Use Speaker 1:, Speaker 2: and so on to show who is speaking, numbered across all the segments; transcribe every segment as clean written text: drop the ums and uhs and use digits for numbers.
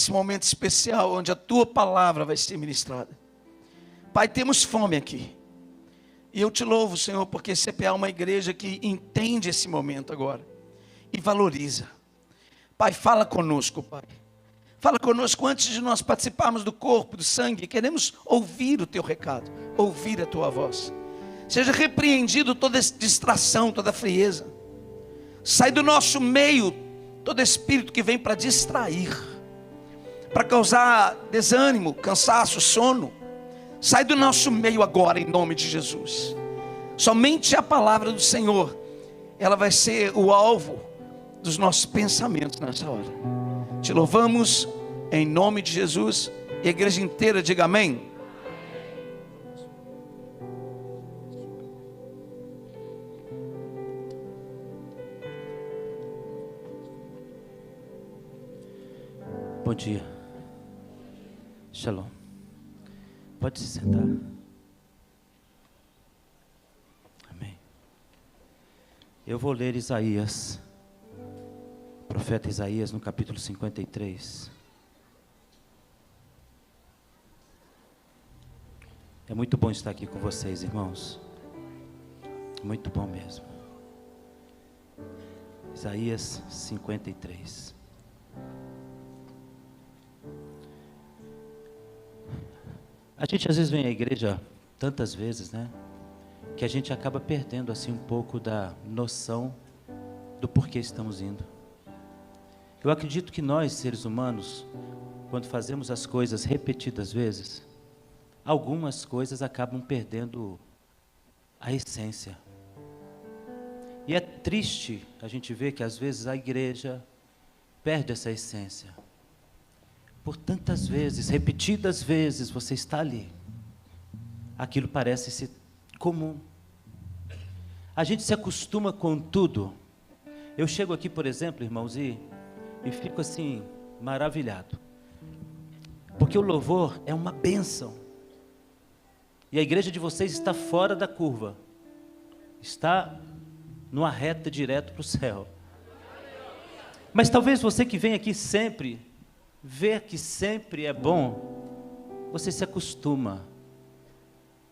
Speaker 1: esse momento especial, onde a Tua palavra vai ser ministrada. Pai, temos fome aqui. E eu te louvo, Senhor, porque CPA é uma igreja que entende esse momento agora e valoriza. Pai, fala conosco, Pai. Fala conosco antes de nós participarmos do corpo, do sangue. Queremos ouvir o Teu recado, ouvir a Tua voz. Seja repreendido toda distração, toda frieza. Sai do nosso meio todo espírito que vem para distrair, para causar desânimo, cansaço, sono. Sai do nosso meio agora, em nome de Jesus. Somente a palavra do Senhor, ela vai ser o alvo dos nossos pensamentos nessa hora. Te louvamos em nome de Jesus. E a igreja inteira diga amém.
Speaker 2: Bom dia. Shalom. Pode se sentar. Amém. Eu vou ler Isaías, profeta Isaías, no capítulo 53. É muito bom estar aqui com vocês, irmãos. Muito bom mesmo. Isaías 53. A gente às vezes vem à igreja tantas vezes, né? Que a gente acaba perdendo assim um pouco da noção do porquê estamos indo. Eu acredito que nós, seres humanos, quando fazemos as coisas repetidas vezes, algumas coisas acabam perdendo a essência. E é triste a gente ver que às vezes a igreja perde essa essência. Por tantas vezes, repetidas vezes, você está ali. Aquilo parece ser comum. A gente se acostuma com tudo. Eu chego aqui, por exemplo, irmãos, e fico assim, maravilhado. Porque o louvor é uma bênção. E a igreja de vocês está fora da curva. Está numa reta direto para o céu. Mas talvez você que vem aqui sempre, ver que sempre é bom, você se acostuma.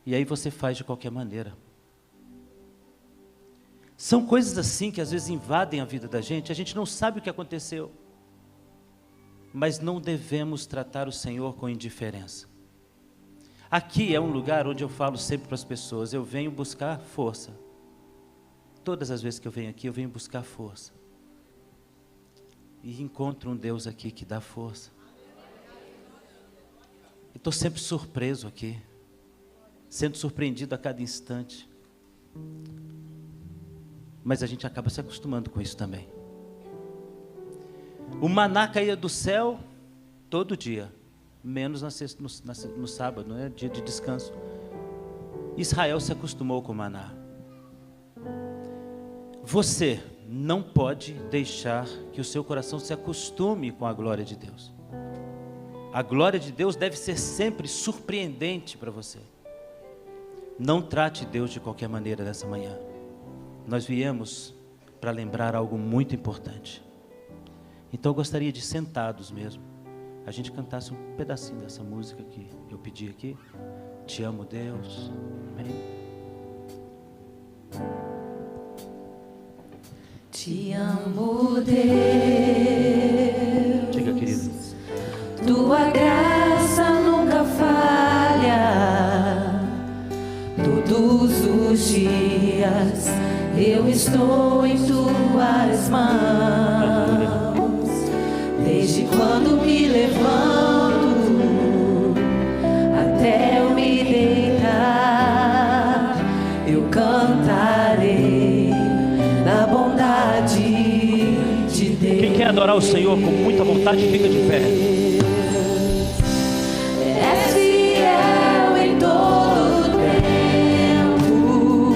Speaker 2: E aí você faz de qualquer maneira. São coisas assim que às vezes invadem a vida da gente, a gente não sabe o que aconteceu. Mas não devemos tratar o Senhor com indiferença. Aqui é um lugar onde eu falo sempre para as pessoas, eu venho buscar força. Todas as vezes que eu venho aqui, eu venho buscar força. E encontro um Deus aqui que dá força. Estou sempre surpreso aqui, sendo surpreendido a cada instante. Mas a gente acaba se acostumando com isso também. O maná caía do céu todo dia, menos no sábado, não é? Dia de descanso. Israel se acostumou com o maná. Você não pode deixar que o seu coração se acostume com a glória de Deus. A glória de Deus deve ser sempre surpreendente para você. Não trate Deus de qualquer maneira nessa manhã. Nós viemos para lembrar algo muito importante. Então eu gostaria de, sentados mesmo, a gente cantasse um pedacinho dessa música que eu pedi aqui. Te amo, Deus. Amém.
Speaker 3: Te amo, Deus.
Speaker 2: Diga, querido.
Speaker 3: Tua graça nunca falha. Todos os dias eu estou em tuas mãos. Desde quando me levanto até eu me deitar, eu cantarei da bondade de Deus.
Speaker 2: Quem quer adorar o Senhor com muita vontade, fica de pé.
Speaker 3: É fiel em todo tempo,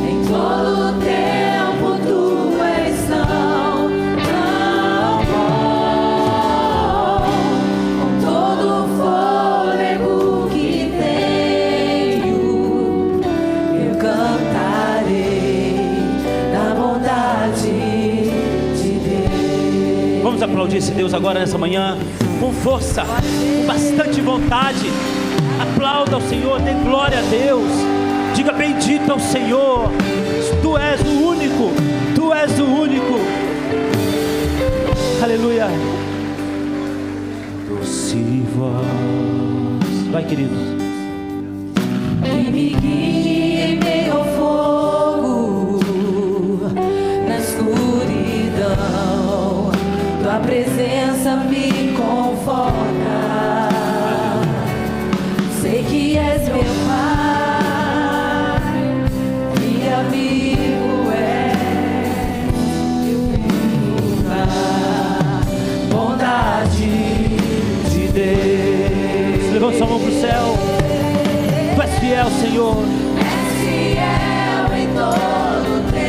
Speaker 3: em todo tempo tu és tão bom. Com todo o fôlego que tenho, eu cantarei. 'Cause I love you.
Speaker 2: aplaudir esse Deus agora nessa manhã, com força, com bastante vontade. Aplauda o Senhor, dê glória a Deus. Diga: bendito é o Senhor. Tu és o único, Tu és o único. Aleluia. Doce voz. Vai, queridos.
Speaker 3: Que me guie em meio ao fogo, na escuridão, tua presença me conforta. Sei que és meu Pai, e amigo és, eu vivo na bondade de Deus.
Speaker 2: Levanta sua mão para o céu. Tu és fiel, Senhor.
Speaker 3: És fiel em todo tempo.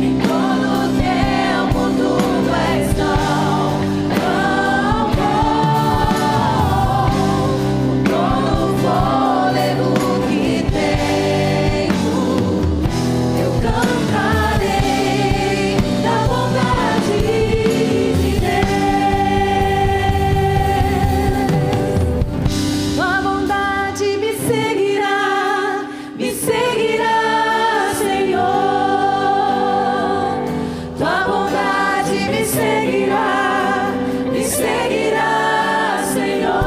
Speaker 3: Em todo tempo tu és tão bom. Com todo o fôlego que tenho, eu cantarei da bondade de Deus. Tua bondade me seguirá, Senhor. Tua bondade me seguirá, Senhor.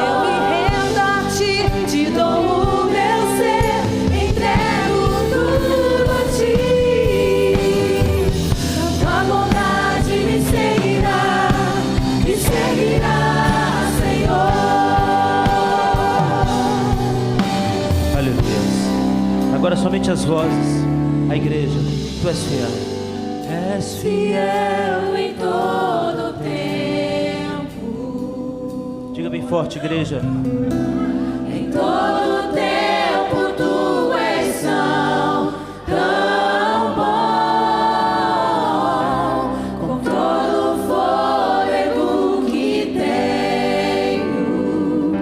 Speaker 3: Eu me rendo a ti, te dou o meu ser, entrego tudo a ti. Tua bondade me seguirá, Senhor.
Speaker 2: Aleluia. Agora somente as vozes. A igreja. Tu és fiel. És
Speaker 3: Fiel em todo tempo.
Speaker 2: Diga bem forte, igreja.
Speaker 3: Em todo tempo tu és tão bom. Com todo o fôlego que tenho,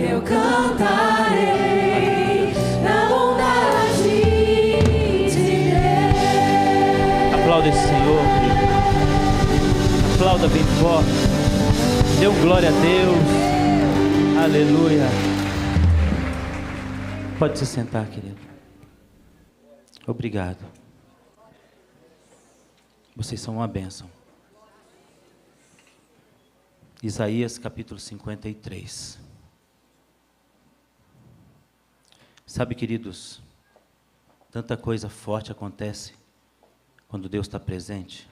Speaker 3: eu cantarei da bondade de Deus.
Speaker 2: Aplauda esse Senhor, querido. Aplauda bem forte. Dê um glória a Deus. Aleluia. Pode se sentar, querido. Obrigado. Vocês são uma bênção. Isaías capítulo 53. Sabe, queridos, tanta coisa forte acontece quando Deus está presente.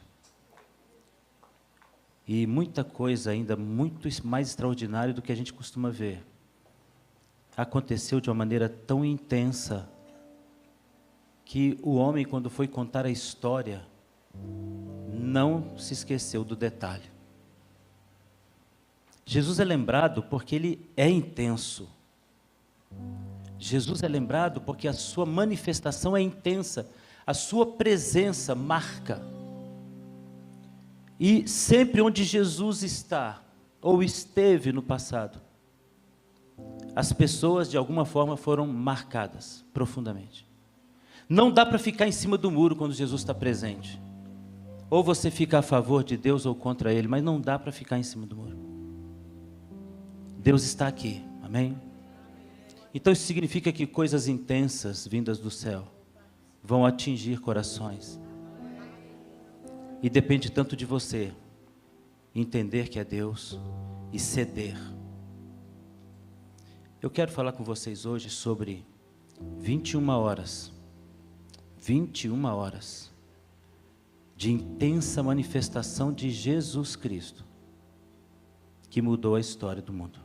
Speaker 2: E muita coisa ainda muito mais extraordinária do que a gente costuma ver aconteceu de uma maneira tão intensa que o homem, quando foi contar a história, não se esqueceu do detalhe. Jesus é lembrado porque ele é intenso. Jesus é lembrado porque a sua manifestação é intensa, a sua presença marca. E sempre onde Jesus está, ou esteve no passado, as pessoas de alguma forma foram marcadas profundamente. Não dá para ficar em cima do muro quando Jesus está presente. Ou você fica a favor de Deus ou contra Ele, mas não dá para ficar em cima do muro. Deus está aqui, amém? Então isso significa que coisas intensas vindas do céu vão atingir corações. E depende tanto de você entender que é Deus e ceder. Eu quero falar com vocês hoje sobre 21 horas de intensa manifestação de Jesus Cristo, que mudou a história do mundo.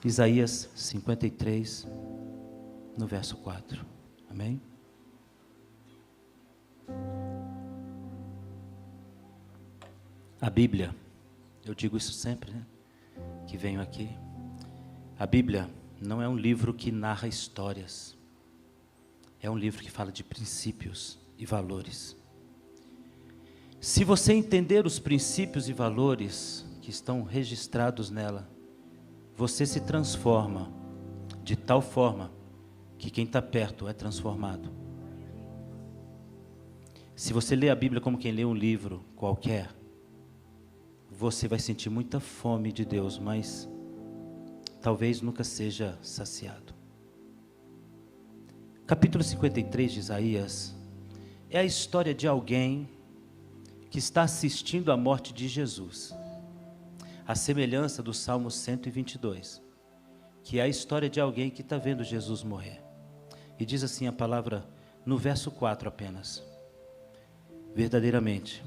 Speaker 2: Isaías 53, no verso 4. Amém? A Bíblia, eu digo isso sempre, né? Que venho aqui. A Bíblia não é um livro que narra histórias. É um livro que fala de princípios e valores. Se você entender os princípios e valores que estão registrados nela, você se transforma de tal forma que quem está perto é transformado. Se você lê a Bíblia como quem lê um livro qualquer, você vai sentir muita fome de Deus, mas talvez nunca seja saciado. Capítulo 53 de Isaías é a história de alguém que está assistindo à morte de Jesus, a semelhança do Salmo 122, que é a história de alguém que está vendo Jesus morrer. E diz assim a palavra no verso 4 apenas: verdadeiramente,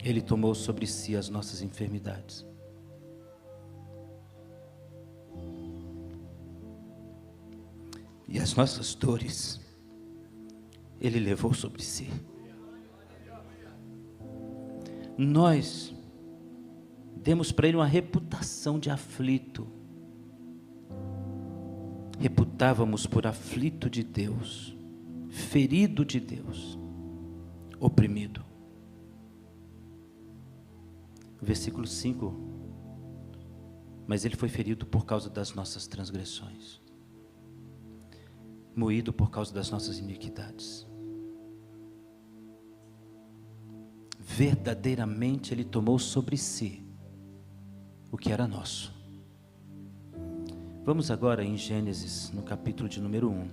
Speaker 2: Ele tomou sobre si as nossas enfermidades. E as nossas dores, Ele levou sobre si. Nós demos para Ele uma reputação de aflito. Reputávamos por aflito de Deus, ferido de Deus, oprimido. Versículo 5: mas Ele foi ferido por causa das nossas transgressões, moído por causa das nossas iniquidades. Verdadeiramente Ele tomou sobre si o que era nosso. Vamos agora em Gênesis, no capítulo de número 1.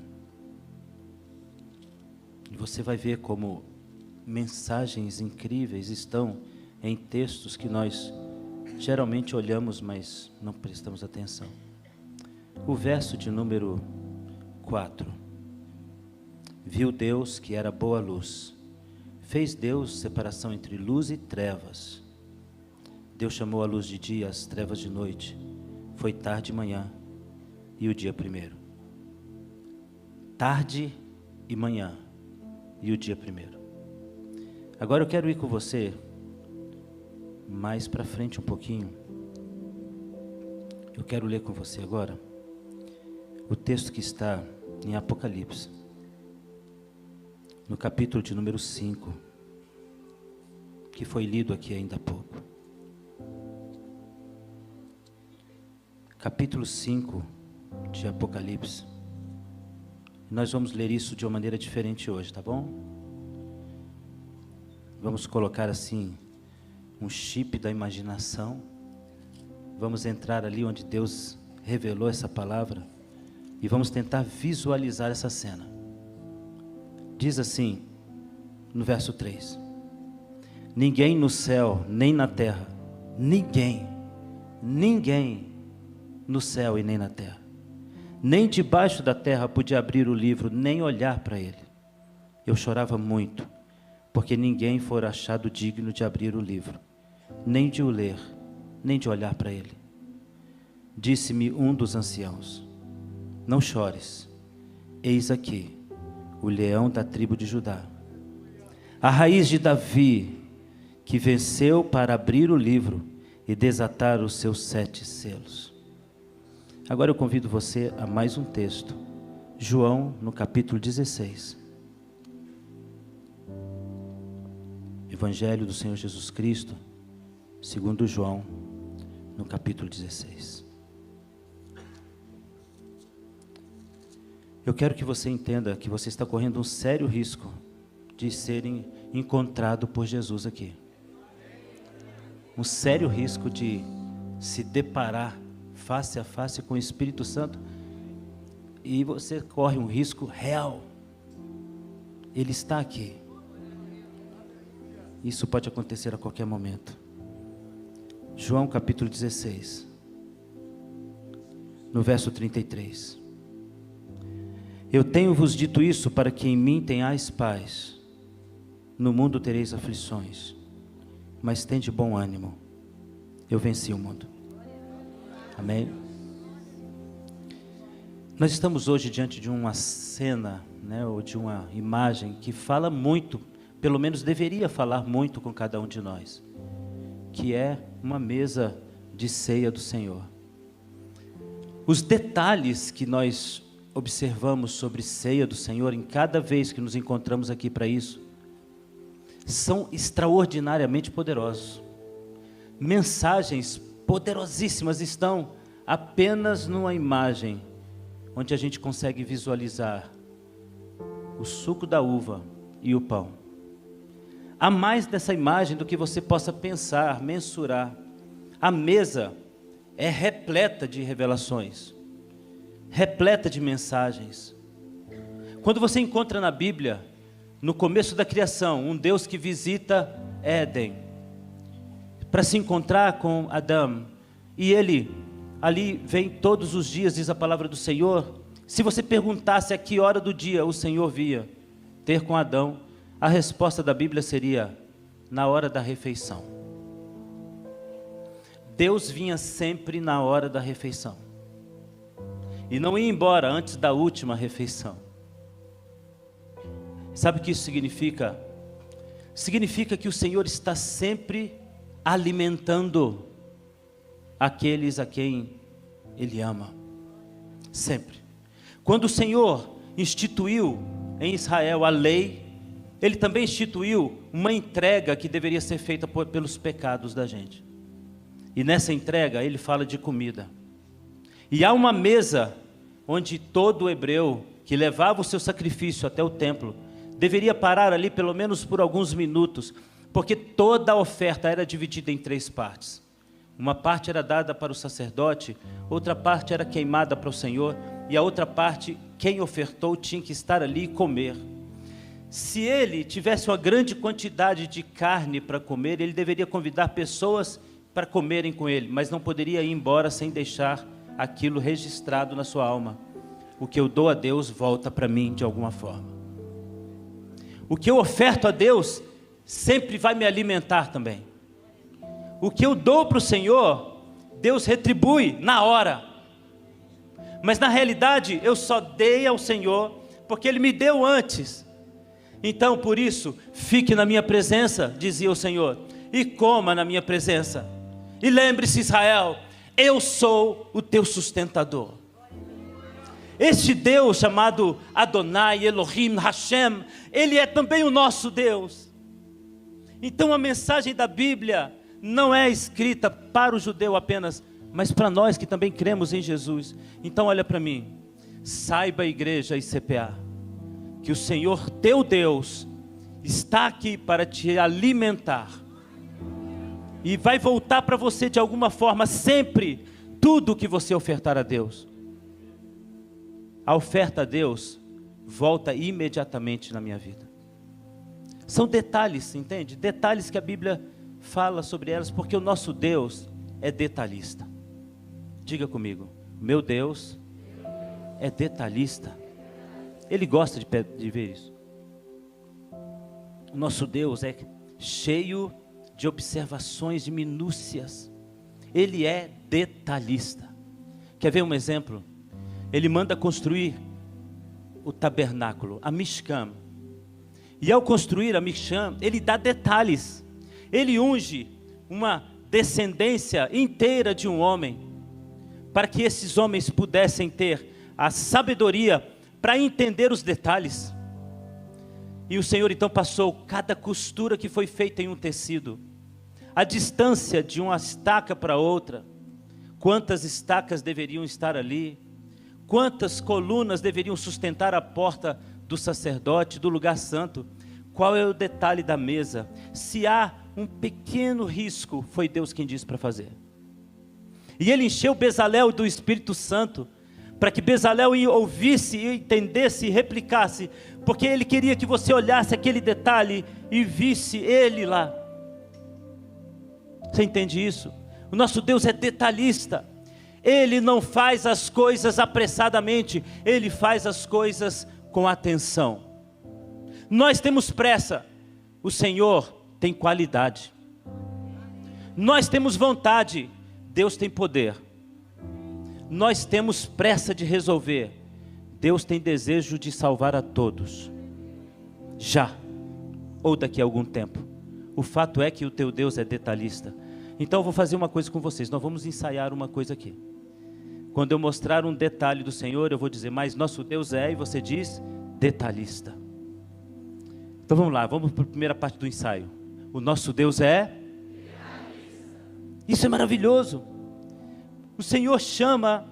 Speaker 2: E você vai ver como mensagens incríveis estão em textos que nós geralmente olhamos, mas não prestamos atenção. O verso de número 4. Viu Deus que era boa luz. Fez Deus separação entre luz e trevas. Deus chamou a luz de dia, as trevas de noite. Foi tarde e manhã, e o dia primeiro. Tarde e manhã, e o dia primeiro. Agora eu quero ir com você mais para frente um pouquinho. Eu quero ler com você agora o texto que está em Apocalipse, no capítulo de número 5, que foi lido aqui ainda há pouco. Capítulo 5 de Apocalipse. Nós vamos ler isso de uma maneira diferente hoje, tá bom? Vamos colocar assim um chip da imaginação. Vamos entrar ali onde Deus revelou essa palavra e vamos tentar visualizar essa cena. Diz assim, no verso 3: ninguém no céu, nem na terra, ninguém no céu e nem na terra, nem debaixo da terra podia abrir o livro, nem olhar para ele. Eu chorava muito, porque ninguém fora achado digno de abrir o livro, nem de o ler, nem de olhar para ele. Disse-me um dos anciãos: não chores, eis aqui o leão da tribo de Judá, a raiz de Davi, que venceu para abrir o livro e desatar os seus 7 selos. Agora eu convido você a mais um texto, João, no capítulo 16. Evangelho do Senhor Jesus Cristo, segundo João, no capítulo 16. Eu quero que você entenda que você está correndo um sério risco de ser encontrado por Jesus aqui. Um sério risco de se deparar face a face com o Espírito Santo, e você corre um risco real. Ele está aqui. Isso pode acontecer a qualquer momento. João capítulo 16, no verso 33. Eu tenho-vos dito isso para que em mim tenhais paz. No mundo tereis aflições, mas tende bom ânimo. Eu venci o mundo. Amém? Nós estamos hoje diante de uma cena, ou de uma imagem que fala muito, pelo menos deveria falar muito com cada um de nós, que é uma mesa de ceia do Senhor. Os detalhes que nós observamos sobre ceia do Senhor, em cada vez que nos encontramos aqui para isso, são extraordinariamente poderosos. Mensagens poderosíssimas estão apenas numa imagem, onde a gente consegue visualizar o suco da uva e o pão. Há mais nessa imagem do que você possa pensar, mensurar. A mesa é repleta de revelações, repleta de mensagens. Quando você encontra na Bíblia, no começo da criação, um Deus que visita Éden, para se encontrar com Adão, e ele ali vem todos os dias, diz a palavra do Senhor. Se você perguntasse a que hora do dia o Senhor via ter com Adão, a resposta da Bíblia seria: na hora da refeição. Deus vinha sempre na hora da refeição, e não ia embora antes da última refeição. Sabe o que isso significa? Significa que o Senhor está sempre alimentando aqueles a quem Ele ama. Sempre. Quando o Senhor instituiu em Israel a lei, Ele também instituiu uma entrega que deveria ser feita pelos pecados da gente. E nessa entrega Ele fala de comida. E há uma mesa onde todo hebreu que levava o seu sacrifício até o templo deveria parar ali pelo menos por alguns minutos, porque toda a oferta era dividida em 3 partes. Uma parte era dada para o sacerdote, outra parte era queimada para o Senhor, e a outra parte, quem ofertou tinha que estar ali e comer. Se ele tivesse uma grande quantidade de carne para comer, ele deveria convidar pessoas para comerem com ele, mas não poderia ir embora sem deixar aquilo registrado na sua alma. O que eu dou a Deus volta para mim de alguma forma. O que eu oferto a Deus sempre vai me alimentar também. O que eu dou para o Senhor, Deus retribui na hora. Mas na realidade, eu só dei ao Senhor porque Ele me deu antes. Então, por isso, fique na minha presença, dizia o Senhor, e coma na minha presença. E lembre-se, Israel, eu sou o teu sustentador. Este Deus chamado Adonai, Elohim, Hashem, Ele é também o nosso Deus. Então a mensagem da Bíblia não é escrita para o judeu apenas, mas para nós que também cremos em Jesus. Então olha para mim, saiba, igreja e CPA, que o Senhor teu Deus está aqui para te alimentar, e vai voltar para você de alguma forma sempre tudo que você ofertar a Deus. A oferta a Deus volta imediatamente na minha vida. São detalhes, entende? Detalhes que a Bíblia fala sobre elas, porque o nosso Deus é detalhista. Diga comigo, meu Deus é detalhista. Ele gosta de ver isso. O nosso Deus é cheio de observações, de minúcias. Ele é detalhista. Quer ver um exemplo? Ele manda construir o tabernáculo, a Mishkan. E ao construir a Mishkan, ele dá detalhes. Ele unge uma descendência inteira de um homem, para que esses homens pudessem ter a sabedoria para entender os detalhes. E o Senhor então passou cada costura que foi feita em um tecido, a distância de uma estaca para outra, quantas estacas deveriam estar ali, quantas colunas deveriam sustentar a porta do sacerdote, do lugar santo, qual é o detalhe da mesa. Se há um pequeno risco, foi Deus quem disse para fazer. E ele encheu Bezalel do Espírito Santo, para que Bezalel ouvisse, entendesse e replicasse, porque ele queria que você olhasse aquele detalhe e visse ele lá. Você entende isso? O nosso Deus é detalhista. Ele não faz as coisas apressadamente, Ele faz as coisas com atenção. Nós temos pressa, o Senhor tem qualidade. Nós temos vontade, Deus tem poder. Nós temos pressa de resolver, Deus tem desejo de salvar a todos. Já, ou daqui a algum tempo. O fato é que o teu Deus é detalhista. Então eu vou fazer uma coisa com vocês, nós vamos ensaiar uma coisa aqui. Quando eu mostrar um detalhe do Senhor, eu vou dizer, mas nosso Deus é, e você diz, detalhista. Então vamos lá, vamos para a primeira parte do ensaio. O nosso Deus é detalhista. Isso é maravilhoso. O Senhor chama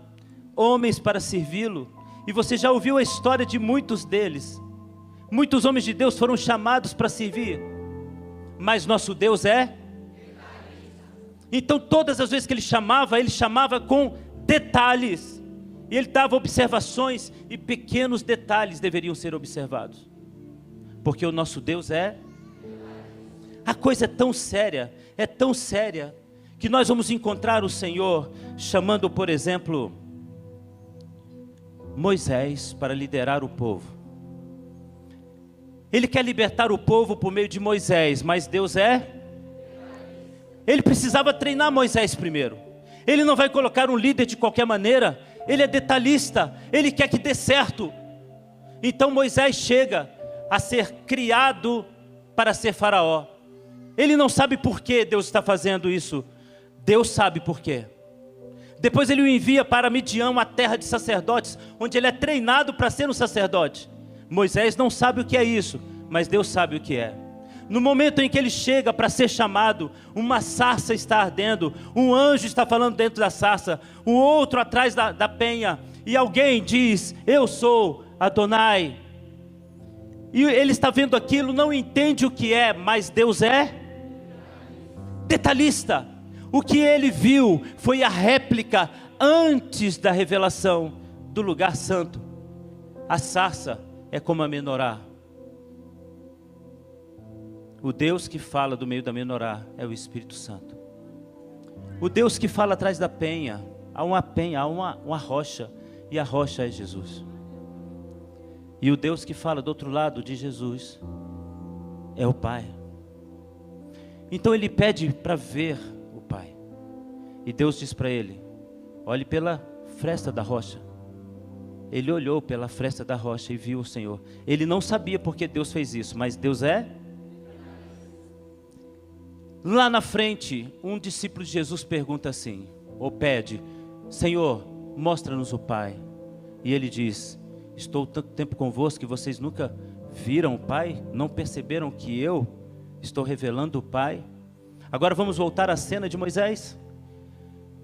Speaker 2: homens para servi-lo, e você já ouviu a história de muitos deles. Muitos homens de Deus foram chamados para servir, mas nosso Deus é. Então todas as vezes que ele chamava com detalhes. E ele dava observações, e pequenos detalhes deveriam ser observados. Porque o nosso Deus é. A coisa é tão séria, que nós vamos encontrar o Senhor chamando, por exemplo, Moisés para liderar o povo. Ele quer libertar o povo por meio de Moisés, mas Deus é. Ele precisava treinar Moisés primeiro. Ele não vai colocar um líder de qualquer maneira. Ele é detalhista, ele quer que dê certo. Então Moisés chega a ser criado para ser faraó. Ele não sabe por que Deus está fazendo isso. Deus sabe por quê. Depois ele o envia para Midian, uma terra de sacerdotes, onde ele é treinado para ser um sacerdote. Moisés não sabe o que é isso, mas Deus sabe o que é. No momento em que ele chega para ser chamado, uma sarça está ardendo, um anjo está falando dentro da sarça, um outro atrás da penha, e alguém diz: eu sou Adonai. E ele está vendo aquilo, não entende o que é, mas Deus é detalhista. O que ele viu foi a réplica antes da revelação do lugar santo. A sarça é como a menorá. O Deus que fala do meio da menorá é o Espírito Santo. O Deus que fala atrás da penha, há uma rocha, e a rocha é Jesus. E o Deus que fala do outro lado de Jesus é o Pai. Então ele pede para ver o Pai. E Deus diz para ele: olhe pela fresta da rocha. Ele olhou pela fresta da rocha e viu o Senhor. Ele não sabia porque Deus fez isso, mas Deus é. Lá na frente, um discípulo de Jesus pergunta assim, ou pede: Senhor, mostra-nos o Pai. E ele diz: estou tanto tempo convosco que vocês nunca viram o Pai? Não perceberam que eu estou revelando o Pai? Agora vamos voltar à cena de Moisés.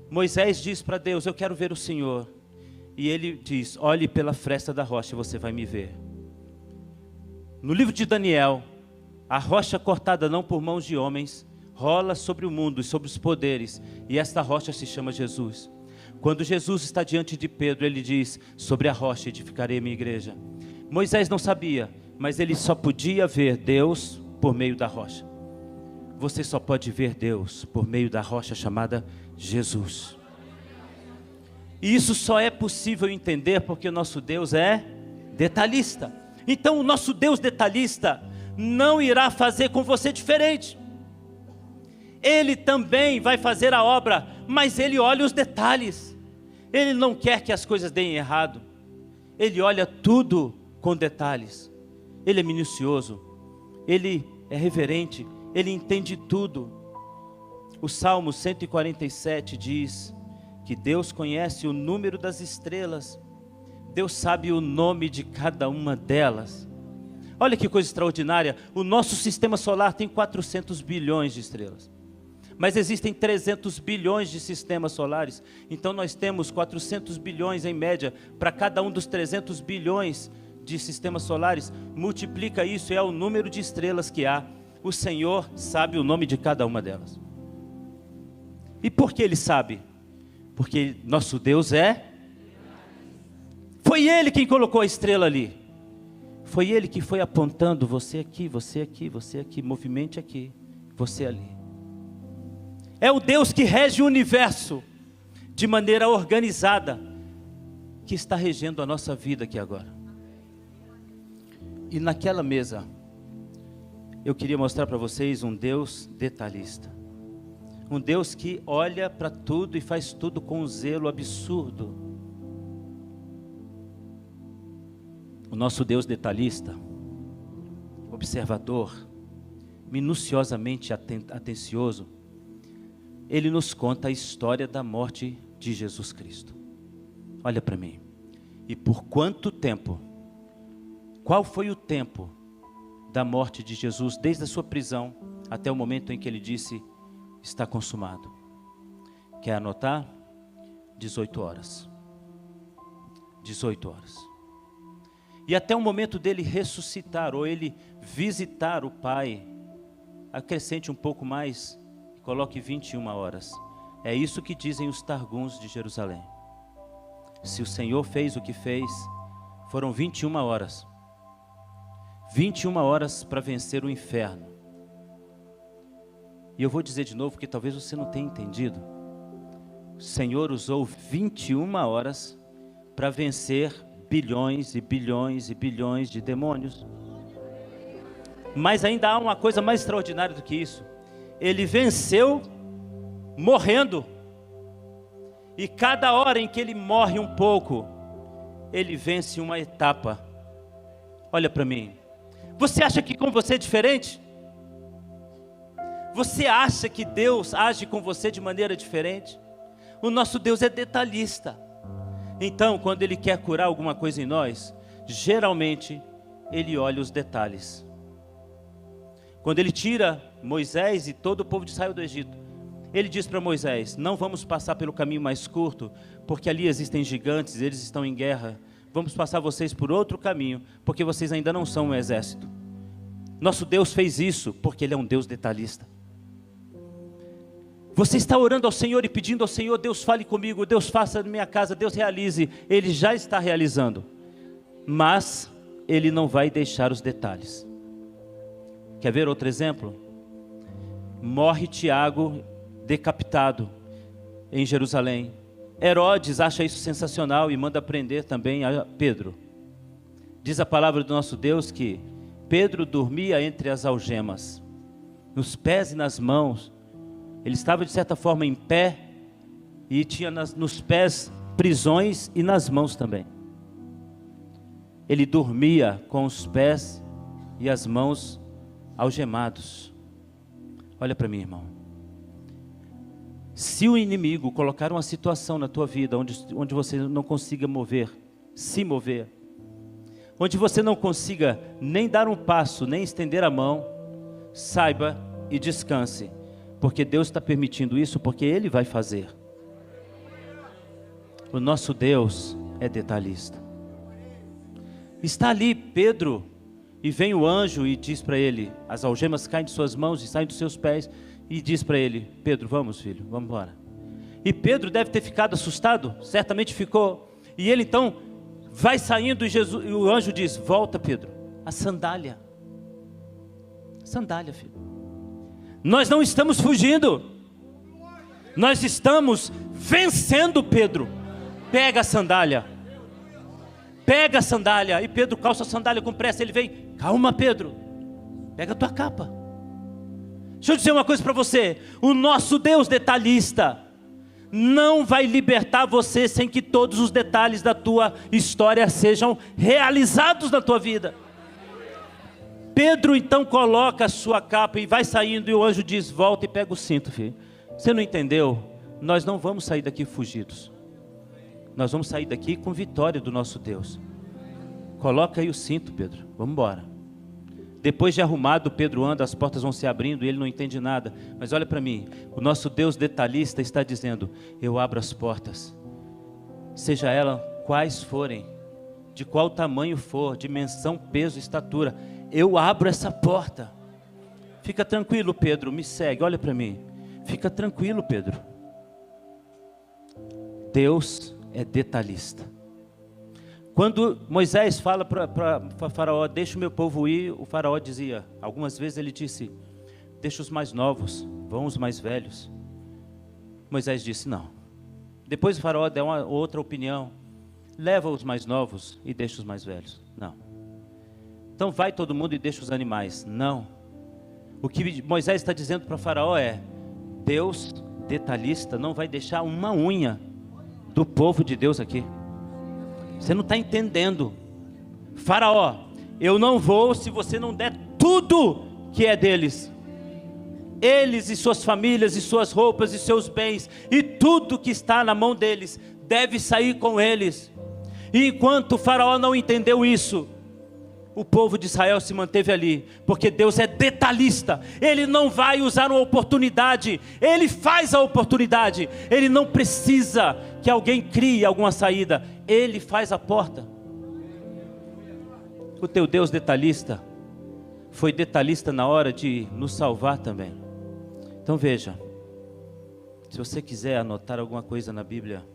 Speaker 2: Moisés diz para Deus: eu quero ver o Senhor. E ele diz: olhe pela fresta da rocha e você vai me ver. No livro de Daniel, a rocha cortada não por mãos de homens rola sobre o mundo e sobre os poderes, e esta rocha se chama Jesus. Quando Jesus está diante de Pedro, ele diz: sobre a rocha edificarei a minha igreja. Moisés não sabia, mas ele só podia ver Deus por meio da rocha. Você só pode ver Deus por meio da rocha chamada Jesus. E isso só é possível entender porque o nosso Deus é detalhista. Então o nosso Deus detalhista não irá fazer com você diferente. Ele também vai fazer a obra, mas ele olha os detalhes. Ele não quer que as coisas deem errado. Ele olha tudo com detalhes. Ele é minucioso. Ele é reverente. Ele entende tudo. O Salmo 147 diz que Deus conhece o número das estrelas. Deus sabe o nome de cada uma delas. Olha que coisa extraordinária. O nosso sistema solar tem 400 bilhões de estrelas. Mas existem 300 bilhões de sistemas solares. Então nós temos 400 bilhões em média para cada um dos 300 bilhões de sistemas solares. Multiplica isso, é o número de estrelas que há. O Senhor sabe o nome de cada uma delas. E por que Ele sabe? Porque nosso Deus é. Foi Ele quem colocou a estrela ali. Foi Ele que foi apontando: você aqui, você aqui, você aqui, movimente aqui, você ali. É o Deus que rege o universo de maneira organizada, que está regendo a nossa vida aqui agora. E naquela mesa, eu queria mostrar para vocês um Deus detalhista. Um Deus que olha para tudo e faz tudo com um zelo absurdo. O nosso Deus detalhista, observador, minuciosamente atencioso, Ele nos conta a história da morte de Jesus Cristo. Olha para mim. E por quanto tempo? Qual foi o tempo da morte de Jesus, desde a sua prisão até o momento em que ele disse: está consumado? Quer anotar? 18 horas. 18 horas. E até o momento dele ressuscitar, ou ele visitar o Pai, acrescente um pouco mais, coloque 21 horas. É isso que dizem os Targums de Jerusalém. Se o Senhor fez o que fez, foram 21 horas. 21 horas para vencer o inferno. E eu vou dizer de novo, porque talvez você não tenha entendido. O Senhor usou 21 horas para vencer bilhões e bilhões e bilhões de demônios. Mas ainda há uma coisa mais extraordinária do que isso. Ele venceu morrendo. E cada hora em que ele morre um pouco, ele vence uma etapa. Olha para mim. Você acha que com você é diferente? Você acha que Deus age com você de maneira diferente? O nosso Deus é detalhista. Então, quando Ele quer curar alguma coisa em nós, geralmente, Ele olha os detalhes. Quando Ele tira Moisés e todo o povo de Israel do Egito, Ele diz para Moisés: não vamos passar pelo caminho mais curto, porque ali existem gigantes, eles estão em guerra. Vamos passar vocês por outro caminho, porque vocês ainda não são um exército. Nosso Deus fez isso, porque Ele é um Deus detalhista. Você está orando ao Senhor e pedindo ao Senhor: Deus fale comigo, Deus faça na minha casa, Deus realize. Ele já está realizando, mas Ele não vai deixar os detalhes. Quer ver outro exemplo? Morre Tiago decapitado em Jerusalém. Herodes acha isso sensacional e manda prender também a Pedro. Diz a palavra do nosso Deus que Pedro dormia entre as algemas, nos pés e nas mãos. Ele estava de certa forma em pé e tinha nos pés prisões e nas mãos também. Ele dormia com os pés e as mãos algemados. Olha para mim, irmão. Se o inimigo colocar uma situação na tua vida onde você não consiga se mover, onde você não consiga nem dar um passo, nem estender a mão, saiba e descanse, porque Deus está permitindo isso, porque Ele vai fazer. O nosso Deus é detalhista. Está ali Pedro, e vem o anjo e diz para ele, as algemas caem de suas mãos e saem dos seus pés, e diz para ele: Pedro, vamos filho, vamos embora. E Pedro deve ter ficado assustado, certamente ficou, e ele então vai saindo e o anjo diz: volta Pedro, a sandália, filho. Nós não estamos fugindo, nós estamos vencendo. Pedro, pega a sandália, e Pedro calça a sandália com pressa. Ele vem: calma Pedro, pega a tua capa. Deixa eu dizer uma coisa para você: o nosso Deus detalhista não vai libertar você sem que todos os detalhes da tua história sejam realizados na tua vida. Pedro então coloca a sua capa e vai saindo, e o anjo diz: volta e pega o cinto, filho. Você não entendeu? Nós não vamos sair daqui fugidos, nós vamos sair daqui com vitória do nosso Deus. Coloca aí o cinto, Pedro, vamos embora. Depois de arrumado, Pedro anda, as portas vão se abrindo e ele não entende nada. Mas olha para mim, o nosso Deus detalhista está dizendo: eu abro as portas, seja ela quais forem, de qual tamanho for, dimensão, peso, estatura, eu abro essa porta. Fica tranquilo, Pedro, me segue, olha para mim. Fica tranquilo, Pedro. Deus é detalhista. Quando Moisés fala para Faraó: deixa o meu povo ir, o Faraó dizia, algumas vezes ele disse: deixa os mais novos, vão os mais velhos. Moisés disse: não. Depois o Faraó deu uma outra opinião: leva os mais novos e deixa os mais velhos. Não. Então vai todo mundo e deixa os animais. Não. O que Moisés está dizendo para Faraó é: Deus detalhista não vai deixar uma unha do povo de Deus aqui. Você não está entendendo. Faraó, eu não vou se você não der tudo que é deles. Eles e suas famílias e suas roupas e seus bens e tudo que está na mão deles deve sair com eles. E enquanto o Faraó não entendeu isso, o povo de Israel se manteve ali, porque Deus é detalhista. Ele não vai usar uma oportunidade, Ele faz a oportunidade. Ele não precisa que alguém crie alguma saída, Ele faz a porta. O teu Deus detalhista foi detalhista na hora de nos salvar também. Então veja, se você quiser anotar alguma coisa na Bíblia,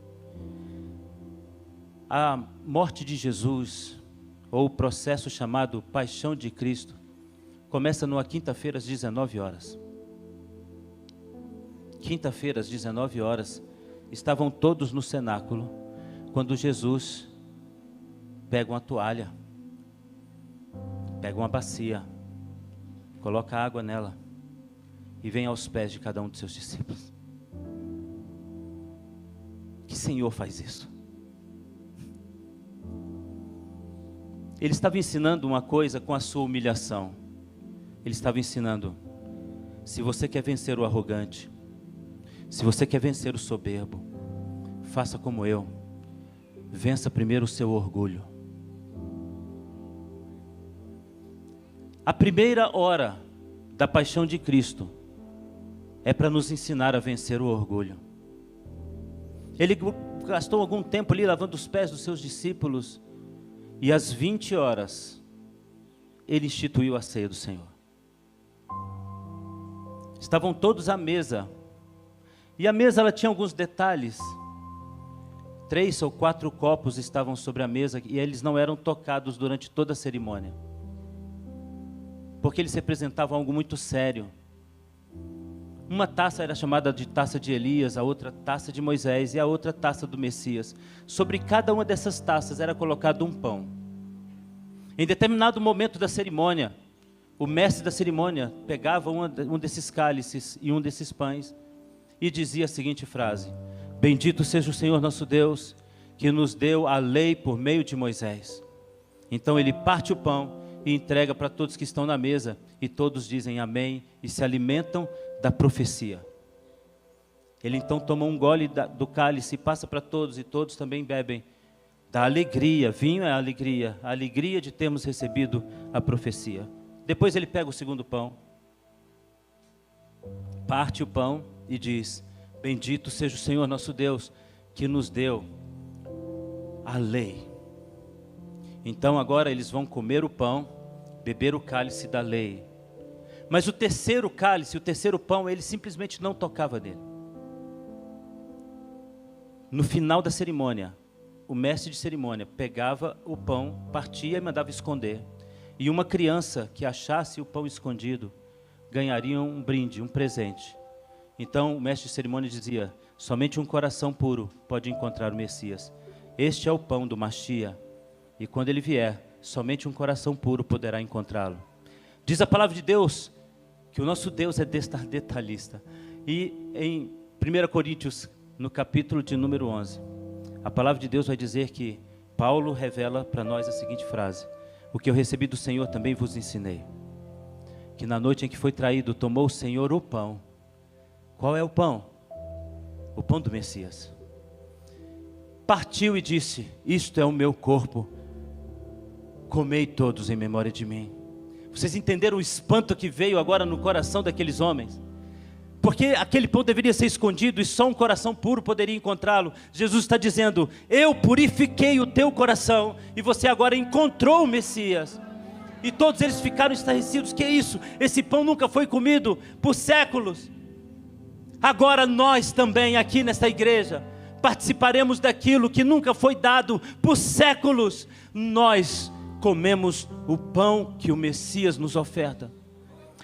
Speaker 2: a morte de Jesus, ou o processo chamado Paixão de Cristo, começa numa quinta-feira às 19 horas. Quinta-feira às 19 horas, estavam todos no cenáculo, quando Jesus pega uma toalha, pega uma bacia, coloca água nela e vem aos pés de cada um de seus discípulos. Que Senhor faz isso? Ele estava ensinando uma coisa com a sua humilhação. Ele estava ensinando: se você quer vencer o arrogante, se você quer vencer o soberbo, faça como eu. Vença primeiro o seu orgulho. A primeira hora da paixão de Cristo é para nos ensinar a vencer o orgulho. Ele gastou algum tempo ali lavando os pés dos seus discípulos, e às 20 horas ele instituiu a ceia do Senhor. Estavam todos à mesa, e a mesa ela tinha alguns detalhes. 3 ou 4 copos estavam sobre a mesa, e eles não eram tocados durante toda a cerimônia, porque eles representavam algo muito sério. Uma taça era chamada de taça de Elias, a outra taça de Moisés e a outra taça do Messias. Sobre cada uma dessas taças era colocado um pão. Em determinado momento da cerimônia, o mestre da cerimônia pegava um desses cálices e um desses pães e dizia a seguinte frase: bendito seja o Senhor nosso Deus, que nos deu a lei por meio de Moisés. Então ele parte o pão e entrega para todos que estão na mesa, e todos dizem amém e se alimentam da profecia. Ele então toma um gole do cálice e passa para todos, e todos também bebem da alegria. Vinho é a alegria de termos recebido a profecia. Depois ele pega o segundo pão, parte o pão e diz: bendito seja o Senhor nosso Deus, que nos deu a lei. Então agora eles vão comer o pão, beber o cálice da lei. Mas o terceiro cálice, o terceiro pão, ele simplesmente não tocava nele. No final da cerimônia, o mestre de cerimônia pegava o pão, partia e mandava esconder. E uma criança que achasse o pão escondido ganharia um brinde, um presente. Então o mestre de cerimônia dizia: somente um coração puro pode encontrar o Messias. Este é o pão do Machia, e quando ele vier, somente um coração puro poderá encontrá-lo. Diz a palavra de Deus que o nosso Deus é detalhista. E em 1 Coríntios, no capítulo de número 11, a palavra de Deus vai dizer que Paulo revela para nós a seguinte frase: o que eu recebi do Senhor também vos ensinei, que na noite em que foi traído, tomou o Senhor o pão. Qual é o pão? O pão do Messias. Partiu e disse: isto é o meu corpo, comei todos em memória de mim. Vocês entenderam o espanto que veio agora no coração daqueles homens? Porque aquele pão deveria ser escondido e só um coração puro poderia encontrá-lo. Jesus está dizendo: eu purifiquei o teu coração e você agora encontrou o Messias. E todos eles ficaram estarrecidos. Que é isso? Esse pão nunca foi comido por séculos. Agora nós também aqui nesta igreja participaremos daquilo que nunca foi dado por séculos. Nós comemos o pão que o Messias nos oferta.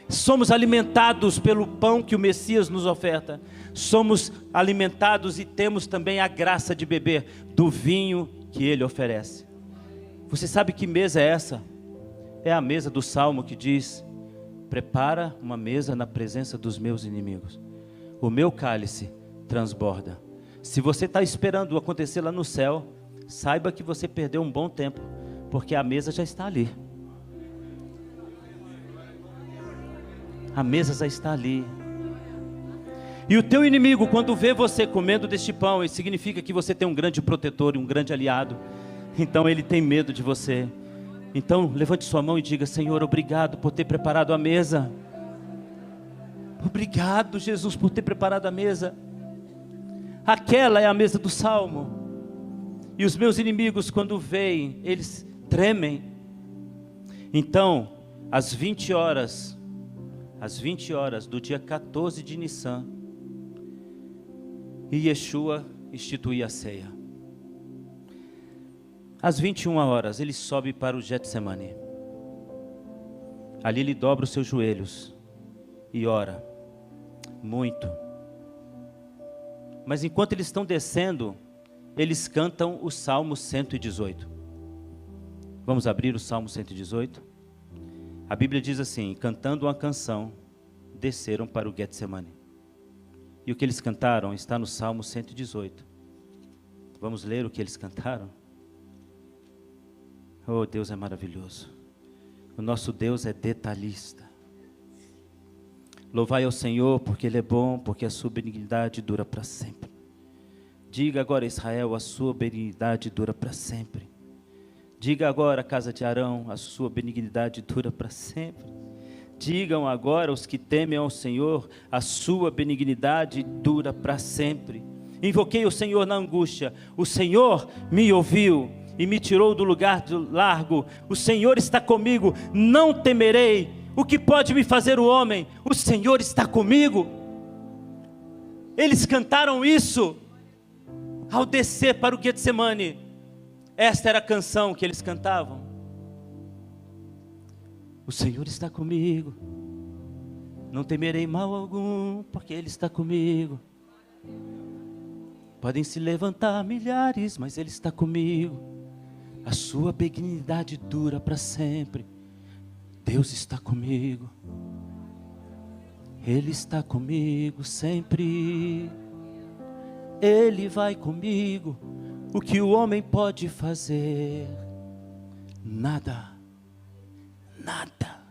Speaker 2: Somos alimentados pelo pão que o Messias nos oferta. Somos alimentados e temos também a graça de beber do vinho que Ele oferece. Você sabe que mesa é essa? É a mesa do Salmo que diz: prepara uma mesa na presença dos meus inimigos. O meu cálice transborda. Se você está esperando acontecer lá no céu, saiba que você perdeu um bom tempo, porque a mesa já está ali. A mesa já está ali. E o teu inimigo, quando vê você comendo deste pão, isso significa que você tem um grande protetor e um grande aliado. Então ele tem medo de você. Então levante sua mão e diga: Senhor, obrigado por ter preparado a mesa. Obrigado, Jesus, por ter preparado a mesa. Aquela é a mesa do Salmo. E os meus inimigos, quando veem, eles tremem. Então, às 20 horas do dia 14 de Nissan, Yeshua institui a ceia. Às 21 horas, ele sobe para o Getsemane. Ali ele dobra os seus joelhos e ora muito. Mas enquanto eles estão descendo, eles cantam o Salmo 118. Vamos abrir o Salmo 118? A Bíblia diz assim: cantando uma canção, desceram para o Getsemane. E o que eles cantaram está no Salmo 118. Vamos ler o que eles cantaram? Oh, Deus é maravilhoso. O nosso Deus é detalhista. Louvai ao Senhor, porque Ele é bom, porque a sua benignidade dura para sempre. Diga agora, Israel, a sua benignidade dura para sempre. Diga agora, casa de Arão, a sua benignidade dura para sempre. Digam agora os que temem ao Senhor, a sua benignidade dura para sempre. Invoquei o Senhor na angústia, o Senhor me ouviu e me tirou do lugar largo. O Senhor está comigo, não temerei. O que pode me fazer o homem? O Senhor está comigo. Eles cantaram isso ao descer para o Getsemane. Esta era a canção que eles cantavam. O Senhor está comigo, não temerei mal algum, porque Ele está comigo. Podem se levantar milhares, mas Ele está comigo. A sua benignidade dura para sempre. Deus está comigo. Ele está comigo sempre. Ele vai comigo. O que o homem pode fazer? Nada. Nada.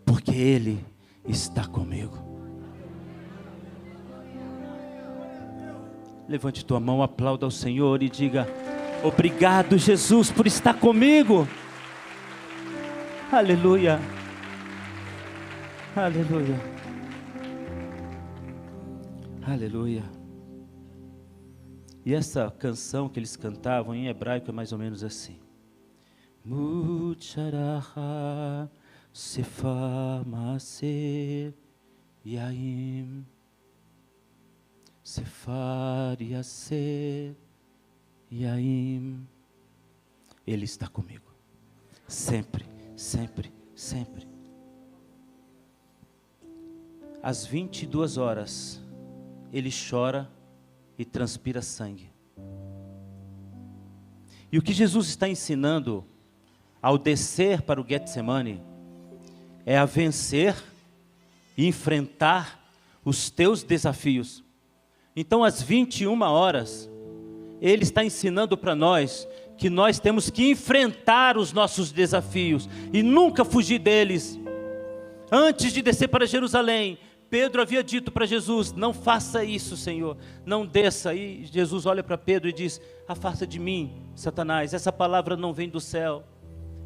Speaker 2: Porque Ele está comigo. Levante tua mão, aplauda ao Senhor e diga: obrigado, Jesus, por estar comigo. Aleluia. Aleluia. Aleluia. E essa canção que eles cantavam em hebraico é mais ou menos assim: Mucharaha Sefa Maser Yaim Sefar Yaser Yaim. Ele está comigo, sempre, sempre, sempre. Às 22 horas, ele chora e transpira sangue. E o que Jesus está ensinando ao descer para o Getsemane é a vencer e enfrentar os teus desafios. Então, às 21 horas, Ele está ensinando para nós que nós temos que enfrentar os nossos desafios e nunca fugir deles. Antes de descer para Jerusalém, Pedro havia dito para Jesus: não faça isso, Senhor, não desça. E Jesus olha para Pedro e diz: afasta de mim, Satanás, essa palavra não vem do céu.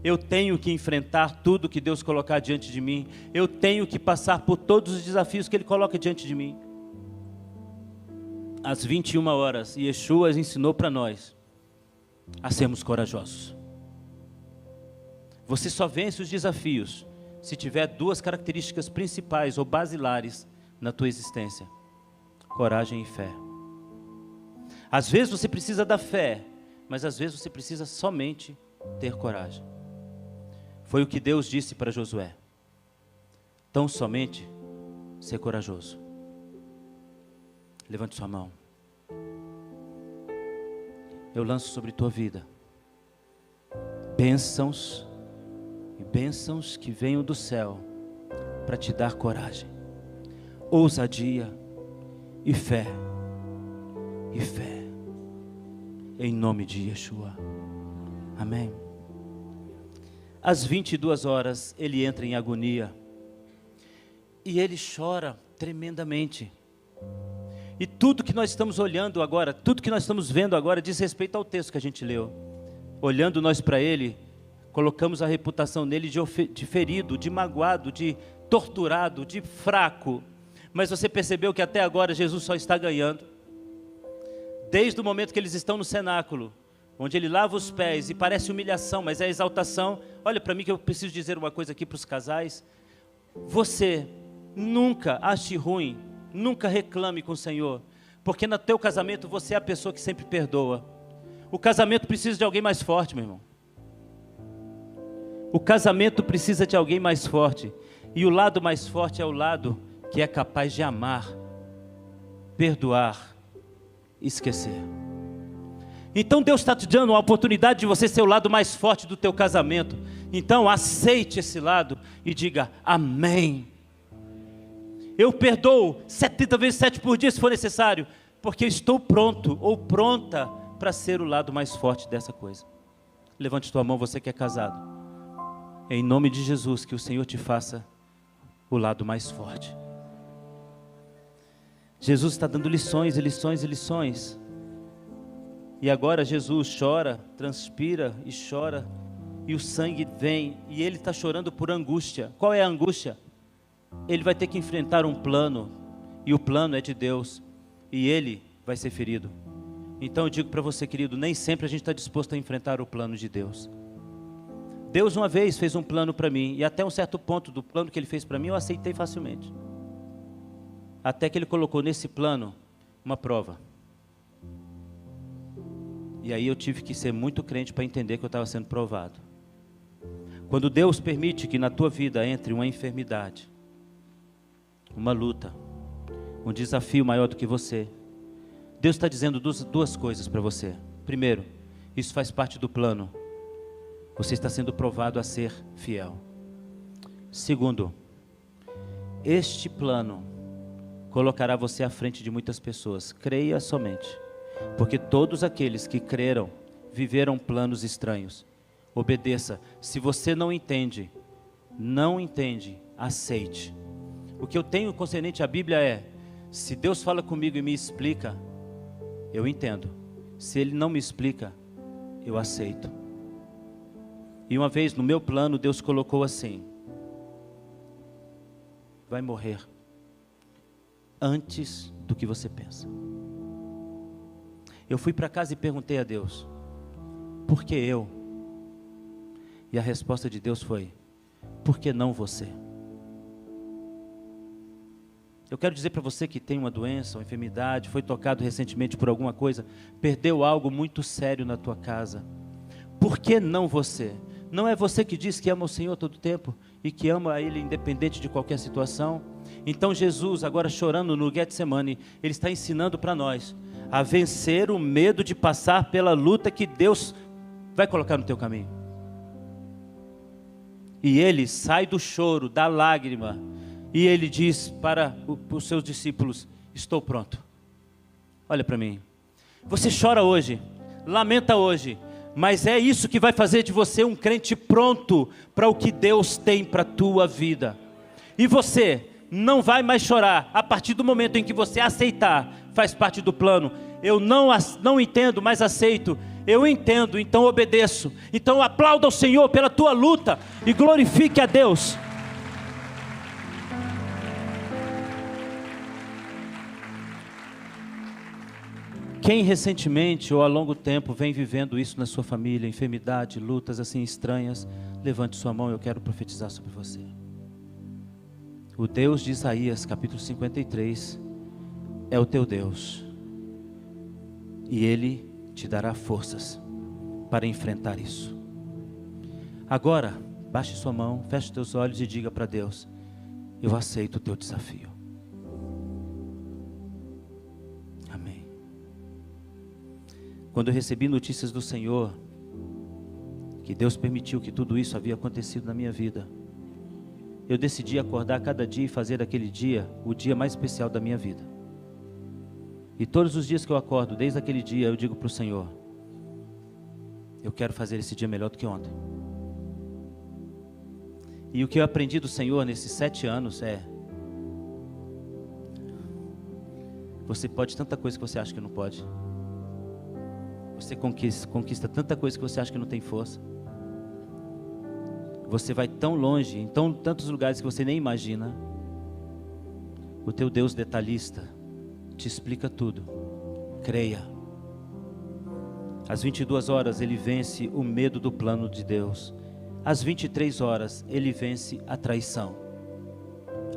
Speaker 2: Eu tenho que enfrentar tudo que Deus colocar diante de mim. Eu tenho que passar por todos os desafios que Ele coloca diante de mim. Às 21 horas, Yeshua ensinou para nós a sermos corajosos. Você só vence os desafios se tiver duas características principais ou basilares na tua existência: coragem e fé. Às vezes você precisa da fé, mas às vezes você precisa somente ter coragem. Foi o que Deus disse para Josué: tão somente ser corajoso. Levante sua mão. Eu lanço sobre tua vida bênçãos e bênçãos que venham do céu para te dar coragem, ousadia e fé, em nome de Yeshua, amém. Às 22 horas ele entra em agonia e ele chora tremendamente. E tudo que nós estamos olhando agora, tudo que nós estamos vendo agora diz respeito ao texto que a gente leu. Olhando nós para ele, colocamos a reputação nele de ferido, de magoado, de torturado, de fraco. Mas você percebeu que até agora Jesus só está ganhando. Desde o momento que eles estão no cenáculo, onde ele lava os pés e parece humilhação, mas é exaltação. Olha para mim que eu preciso dizer uma coisa aqui para os casais. Você nunca ache ruim, nunca reclame com o Senhor, porque no teu casamento você é a pessoa que sempre perdoa. O casamento precisa de alguém mais forte, meu irmão. O casamento precisa de alguém mais forte. E o lado mais forte é o lado que é capaz de amar, perdoar, esquecer. Então Deus está te dando a oportunidade de você ser o lado mais forte do teu casamento. Então aceite esse lado e diga amém. Eu perdoo 70 vezes 7 por dia se for necessário, porque eu estou pronto ou pronta para ser o lado mais forte dessa coisa. Levante tua mão, você que é casado. Em nome de Jesus, que o Senhor te faça o lado mais forte. Jesus está dando lições e lições e lições. E agora Jesus chora, transpira e chora, e o sangue vem, e ele está chorando por angústia. Qual é a angústia? Ele vai ter que enfrentar um plano, e o plano é de Deus, e ele vai ser ferido. Então eu digo para você, querido, nem sempre a gente está disposto a enfrentar o plano de Deus. Deus uma vez fez um plano para mim, e até um certo ponto do plano que ele fez para mim, eu aceitei facilmente. Até que ele colocou nesse plano uma prova. E aí eu tive que ser muito crente para entender que eu estava sendo provado. Quando Deus permite que na tua vida entre uma enfermidade, uma luta, um desafio maior do que você, Deus está dizendo duas coisas para você. Primeiro, isso faz parte do plano. Você está sendo provado a ser fiel. Segundo, este plano colocará você à frente de muitas pessoas. Creia somente. Porque todos aqueles que creram, viveram planos estranhos. Obedeça. Se você não entende, aceite. O que eu tenho concernente à Bíblia é, se Deus fala comigo e me explica, eu entendo. Se Ele não me explica, eu aceito. E uma vez no meu plano, Deus colocou assim: vai morrer antes do que você pensa. Eu fui para casa e perguntei a Deus, por que eu? E a resposta de Deus foi, por que não você? Eu quero dizer para você que tem uma doença, uma enfermidade, foi tocado recentemente por alguma coisa, perdeu algo muito sério na tua casa. Por que não você? Não é você que diz que ama o Senhor todo tempo e que ama a Ele independente de qualquer situação? Então Jesus, agora chorando no Getsemane, Ele está ensinando para nós a vencer o medo de passar pela luta que Deus vai colocar no teu caminho. E Ele sai do choro, da lágrima, e Ele diz para os seus discípulos, estou pronto. Olha para mim, você chora hoje, lamenta hoje, mas é isso que vai fazer de você um crente pronto para o que Deus tem para a tua vida. E você não vai mais chorar a partir do momento em que você aceitar, faz parte do plano. Eu não entendo, mas aceito. Eu entendo, então obedeço. Então aplauda o Senhor pela tua luta e glorifique a Deus. Quem recentemente ou há longo tempo vem vivendo isso na sua família, enfermidade, lutas assim estranhas, levante sua mão, eu quero profetizar sobre você. O Deus de Isaías, capítulo 53, é o teu Deus. E Ele te dará forças para enfrentar isso. Agora, baixe sua mão, feche teus olhos e diga para Deus, eu aceito o teu desafio. Amém. Quando eu recebi notícias do Senhor, que Deus permitiu que tudo isso havia acontecido na minha vida, eu decidi acordar cada dia e fazer daquele dia o dia mais especial da minha vida. E todos os dias que eu acordo, desde aquele dia, eu digo para o Senhor, eu quero fazer esse dia melhor do que ontem. E o que eu aprendi do Senhor nesses 7 anos é, você pode tanta coisa que você acha que não pode. Você conquista tanta coisa que você acha que não tem força. Você vai tão longe, em tantos lugares que você nem imagina. O teu Deus detalhista te explica tudo. Creia. Às 22 horas ele vence o medo do plano de Deus. Às 23 horas ele vence a traição.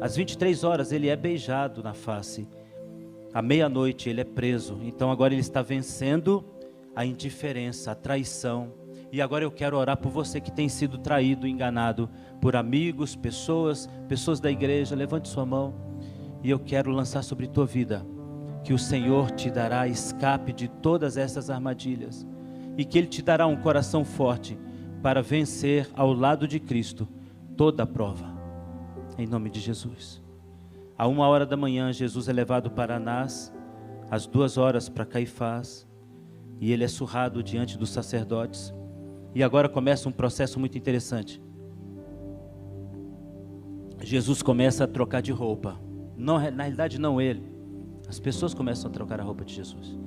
Speaker 2: Às 23 horas ele é beijado na face. À meia-noite ele é preso. Então agora ele está vencendo a indiferença, a traição. E agora eu quero orar por você que tem sido traído, enganado por amigos, pessoas da igreja. Levante sua mão e eu quero lançar sobre tua vida que o Senhor te dará escape de todas essas armadilhas e que Ele te dará um coração forte para vencer ao lado de Cristo toda a prova, em nome de Jesus. À 1h da manhã Jesus é levado para Anás, às 2h para Caifás, e ele é surrado diante dos sacerdotes. E agora começa um processo muito interessante. Jesus começa a trocar de roupa. Não, na realidade não ele. As pessoas começam a trocar a roupa de Jesus.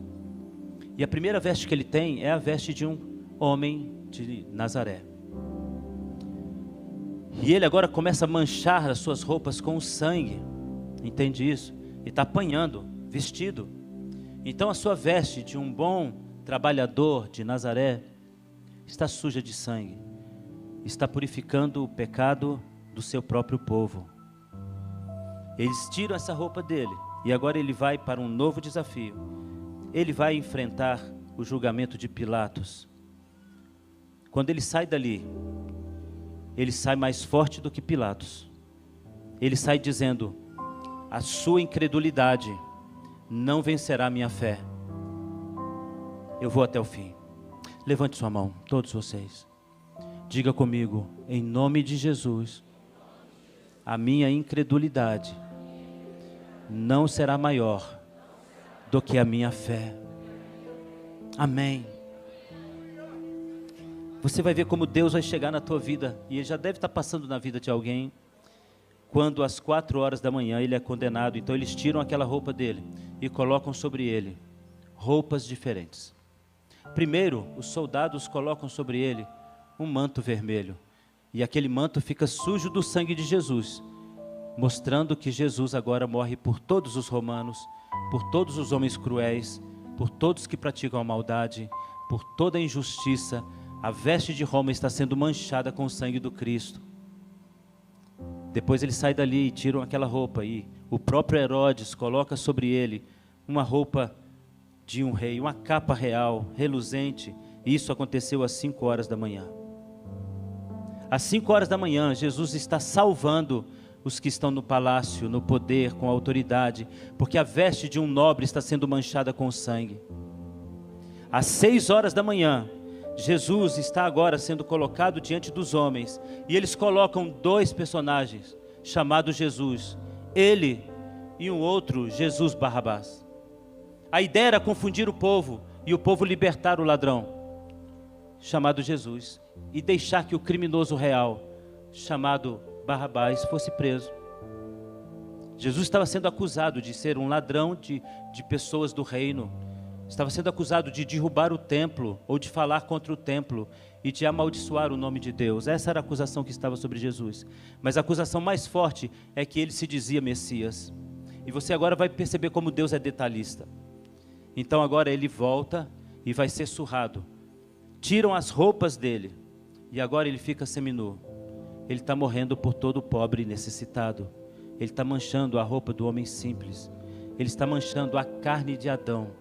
Speaker 2: E a primeira veste que ele tem é a veste de um homem de Nazaré. E ele agora começa a manchar as suas roupas com o sangue. Entende isso? Ele está apanhando, vestido. Então a sua veste de um bom trabalhador de Nazaré está suja de sangue. Está purificando o pecado do seu próprio povo. Eles tiram essa roupa dele. E agora ele vai para um novo desafio. Ele vai enfrentar o julgamento de Pilatos. Quando ele sai dali, ele sai mais forte do que Pilatos. Ele sai dizendo: a sua incredulidade não vencerá a minha fé. Eu vou até o fim. Levante sua mão, todos vocês. Diga comigo, em nome de Jesus, a minha incredulidade não será maior do que a minha fé. Amém. Você vai ver como Deus vai chegar na tua vida, e Ele já deve estar passando na vida de alguém, quando às 4h da manhã ele é condenado. Então eles tiram aquela roupa dele e colocam sobre ele roupas diferentes. Primeiro, os soldados colocam sobre ele um manto vermelho, e aquele manto fica sujo do sangue de Jesus, mostrando que Jesus agora morre por todos os romanos, por todos os homens cruéis, por todos que praticam a maldade, por toda a injustiça. A veste de Roma está sendo manchada com o sangue do Cristo. Depois ele sai dali e tiram aquela roupa, e o próprio Herodes coloca sobre ele uma roupa de um rei, uma capa real, reluzente. E isso aconteceu às 5h da manhã. Às 5h da manhã, Jesus está salvando os que estão no palácio, no poder, com autoridade, porque a veste de um nobre está sendo manchada com sangue. Às 6h da manhã, Jesus está agora sendo colocado diante dos homens, e eles colocam dois personagens, chamados Jesus, ele e um outro, Jesus Barrabás. A ideia era confundir o povo, e o povo libertar o ladrão, chamado Jesus, e deixar que o criminoso real, chamado Barrabás, fosse preso. Jesus estava sendo acusado de ser um ladrão de pessoas do reino. Estava sendo acusado de derrubar o templo, ou de falar contra o templo, e de amaldiçoar o nome de Deus. Essa era a acusação que estava sobre Jesus. Mas a acusação mais forte é que ele se dizia Messias. E você agora vai perceber como Deus é detalhista. Então agora ele volta e vai ser surrado. Tiram as roupas dele, e agora ele fica seminu. Ele está morrendo por todo o pobre e necessitado. Ele está manchando a roupa do homem simples. Ele está manchando a carne de Adão.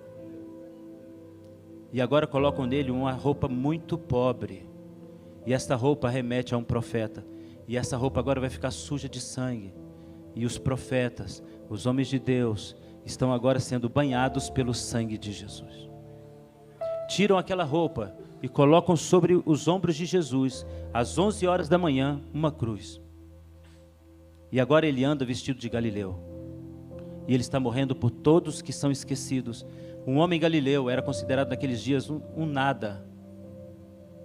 Speaker 2: E agora colocam nele uma roupa muito pobre. E esta roupa remete a um profeta. E essa roupa agora vai ficar suja de sangue. E os profetas, os homens de Deus, estão agora sendo banhados pelo sangue de Jesus. Tiram aquela roupa e colocam sobre os ombros de Jesus, às 11h da manhã, uma cruz. E agora ele anda vestido de Galileu. E ele está morrendo por todos que são esquecidos. Um homem galileu era considerado naqueles dias um nada.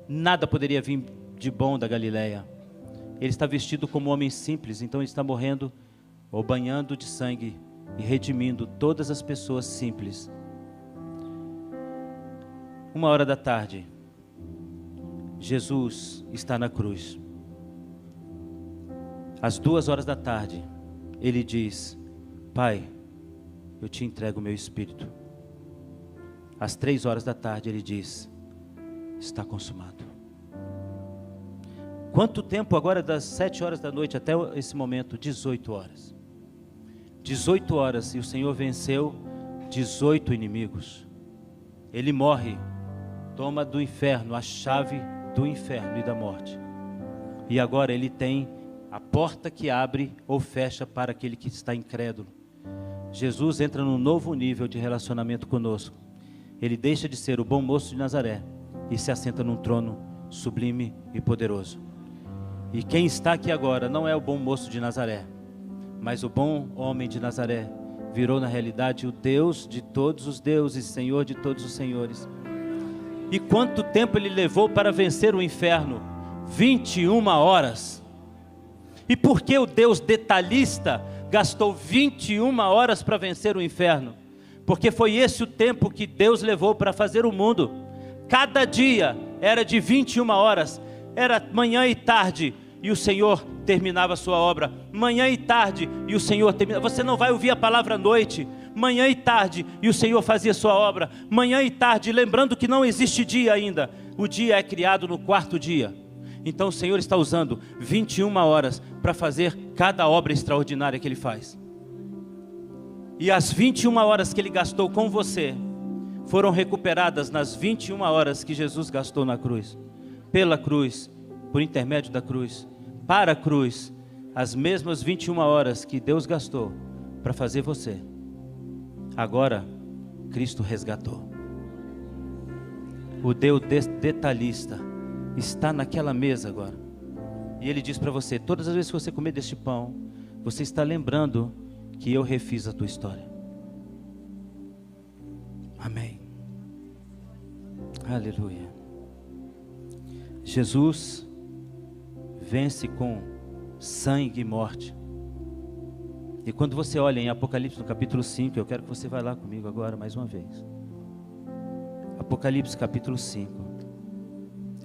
Speaker 2: Nada poderia vir de bom da Galileia. Ele está vestido como um homem simples, então ele está morrendo ou banhando de sangue e redimindo todas as pessoas simples. 1h da tarde, Jesus está na cruz. Às 2h da tarde, ele diz: Pai, eu te entrego o meu espírito. Às 3h da tarde ele diz: está consumado. Quanto tempo agora das 7 horas da noite até esse momento? 18 horas. 18 horas e o Senhor venceu 18 inimigos. Ele morre, toma do inferno a chave do inferno e da morte. E agora ele tem a porta que abre ou fecha para aquele que está incrédulo. Jesus entra num novo nível de relacionamento conosco. Ele deixa de ser o bom moço de Nazaré e se assenta num trono sublime e poderoso. E quem está aqui agora não é o bom moço de Nazaré, mas o bom homem de Nazaré virou na realidade o Deus de todos os deuses, Senhor de todos os senhores. E quanto tempo ele levou para vencer o inferno? 21 horas. E por que o Deus detalhista gastou 21 horas para vencer o inferno? Porque foi esse o tempo que Deus levou para fazer o mundo. Cada dia era de 21 horas, era manhã e tarde, e o Senhor terminava a sua obra. Manhã e tarde, e o Senhor terminava. Você não vai ouvir a palavra noite. Manhã e tarde, e o Senhor fazia sua obra. Manhã e tarde, lembrando que não existe dia ainda. O dia é criado no 4º dia. Então o Senhor está usando 21 horas para fazer cada obra extraordinária que Ele faz. E as 21 horas que Ele gastou com você foram recuperadas nas 21 horas que Jesus gastou na cruz. Pela cruz, por intermédio da cruz, para a cruz, as mesmas 21 horas que Deus gastou para fazer você. Agora, Cristo resgatou. O Deus detalhista está naquela mesa agora. E Ele diz para você, todas as vezes que você comer deste pão, você está lembrando que eu refiz a tua história. Amém. Aleluia. Jesus vence com sangue e morte. E quando você olha em Apocalipse no capítulo 5, eu quero que você vá lá comigo agora mais uma vez. Apocalipse capítulo 5.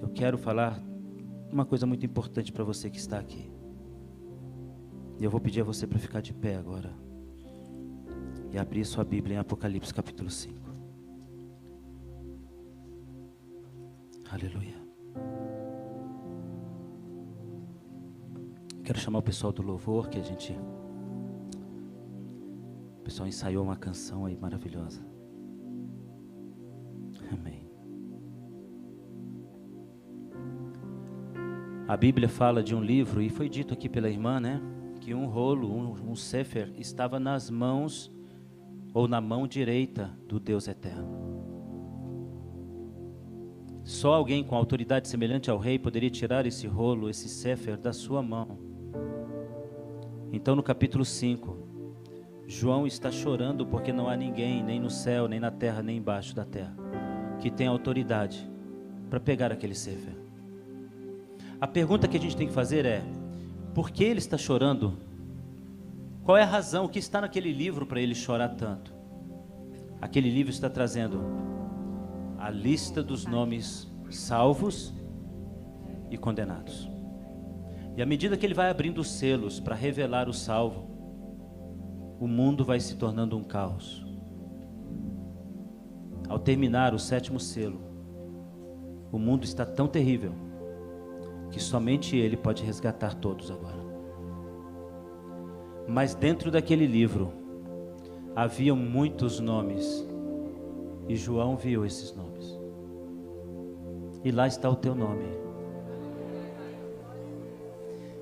Speaker 2: Eu quero falar uma coisa muito importante para você que está aqui. E eu vou pedir a você para ficar de pé agora e abrir sua Bíblia em Apocalipse capítulo 5. Aleluia. Quero chamar o pessoal do louvor, que o pessoal ensaiou uma canção aí maravilhosa. Amém. A Bíblia fala de um livro, e foi dito aqui pela irmã, né? Que um rolo, um sefer, estava nas mãos, ou na mão direita do Deus eterno. Só alguém com autoridade semelhante ao rei poderia tirar esse rolo, esse sefer, da sua mão. Então no capítulo 5, João está chorando porque não há ninguém, nem no céu, nem na terra, nem embaixo da terra, que tem autoridade para pegar aquele sefer. A pergunta que a gente tem que fazer é, por que ele está chorando? Qual é a razão, o que está naquele livro para ele chorar tanto? Aquele livro está trazendo a lista dos nomes salvos e condenados. E à medida que ele vai abrindo os selos para revelar o salvo, o mundo vai se tornando um caos. Ao terminar o 7º selo, o mundo está tão terrível que somente Ele pode resgatar todos agora. Mas dentro daquele livro haviam muitos nomes, e João viu esses nomes. E lá está o teu nome.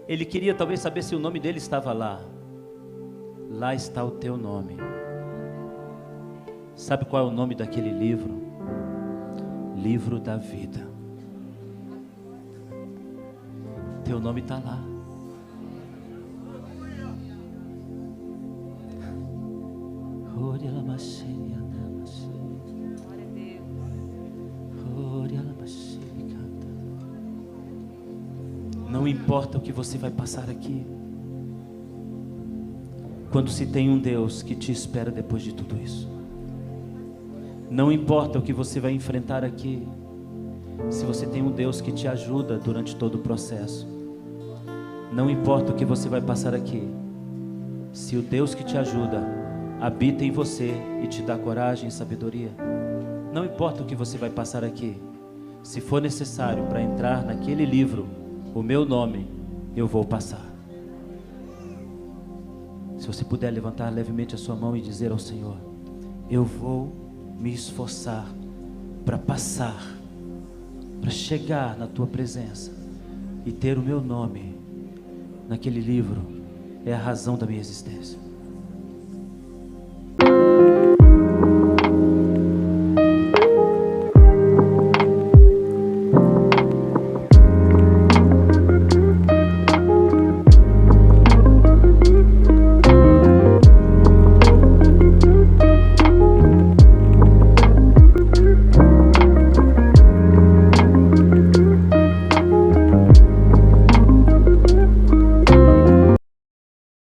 Speaker 2: Ele queria talvez saber se o nome dele estava lá. Lá está o teu nome. Sabe qual é o nome daquele livro? Livro da vida. Teu nome está lá. Não importa o que você vai passar aqui, quando se tem um Deus que te espera depois de tudo isso. Não importa o que você vai enfrentar aqui, se você tem um Deus que te ajuda durante todo o processo. Não importa o que você vai passar aqui, se o Deus que te ajuda habita em você e te dá coragem e sabedoria. Não importa o que você vai passar aqui, se for necessário para entrar naquele livro, o meu nome, eu vou passar. Se você puder levantar levemente a sua mão e dizer ao Senhor: eu vou me esforçar para passar, para chegar na tua presença e ter o meu nome naquele livro, é a razão da minha existência.